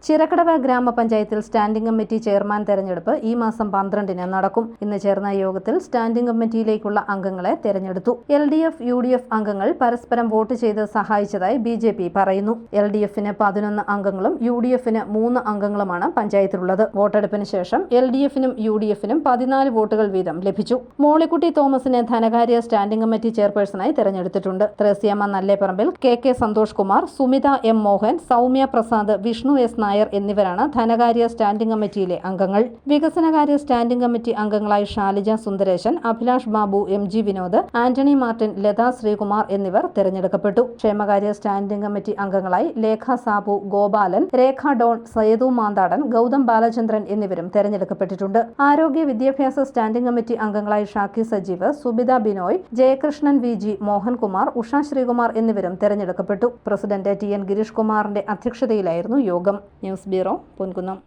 ചിറക്കടവ് ഗ്രാമപഞ്ചായത്തിൽ standing committee chairman തെരഞ്ഞെടുപ്പ് ഈ മാസം 12-ന് നടക്കും. ഇന്ന് ചേർന്ന യോഗത്തിൽ സ്റ്റാൻഡിംഗ് കമ്മിറ്റിയിലേക്കുള്ള അംഗങ്ങളെ തെരഞ്ഞെടുത്തു. LDF, UDF അംഗങ്ങൾ പരസ്പരം വോട്ട് ചെയ്ത് സഹായിച്ചതായി BJP പറയുന്നു. LDFന് 11 അംഗങ്ങളും UDFന് 3 അംഗങ്ങളുമാണ് പഞ്ചായത്തിലുള്ളത്. വോട്ടെടുപ്പിന് ശേഷം LDFനും UDFനും 14 വോട്ടുകൾ വീതം ലഭിച്ചു. മോളിക്കുട്ടി തോമസിനെ ധനകാര്യ സ്റ്റാൻഡിംഗ് കമ്മിറ്റി ചെയർപേഴ്സണായി തെരഞ്ഞെടുത്തിട്ടുണ്ട്. Thresiamma Nalleparambil, KK Santhosh Kumar, Sumitha M Mohan, Soumya Prasad, Vishnu S Nair എന്നിവരാണ് ധനകാര്യ സ്റ്റാൻഡിംഗ് കമ്മിറ്റിയിലെ അംഗങ്ങൾ. വികസനകാര്യ സ്റ്റാൻഡിംഗ് കമ്മിറ്റി അംഗങ്ങളായി Shalija Sundaresan, Abhilash Babu, MG Vinod, Antony Martin, Latha Sreekumar എന്നിവർ തെരഞ്ഞെടുക്കപ്പെട്ടു. ക്ഷേമകാര്യ സ്റ്റാൻഡിംഗ് കമ്മിറ്റി അംഗങ്ങളായി ലേഖ സാബു, ഗോപാലൻ, രേഖ ഡോൺ, സേതു മാന്താടൻ, ഗൗതം ബാലചന്ദ്രൻ എന്നിവരും തെരഞ്ഞെടുക്കപ്പെട്ടിട്ടുണ്ട്. ആരോഗ്യ വിദ്യാഭ്യാസ സ്റ്റാൻഡിംഗ് കമ്മിറ്റി അംഗങ്ങളായി ഷാക്കി സജീവ്, സുബിത ബിനോയ്, ജയകൃഷ്ണൻ VG, മോഹൻകുമാർ, ഉഷ ശ്രീകുമാർ എന്നിവരും തെരഞ്ഞെടുക്കപ്പെട്ടു. പ്രസിഡന്റ് TN ഗിരീഷ് കുമാറിന്റെ അധ്യക്ഷതയിലായിരുന്നു യോഗം. News bureau, Ponkunnam.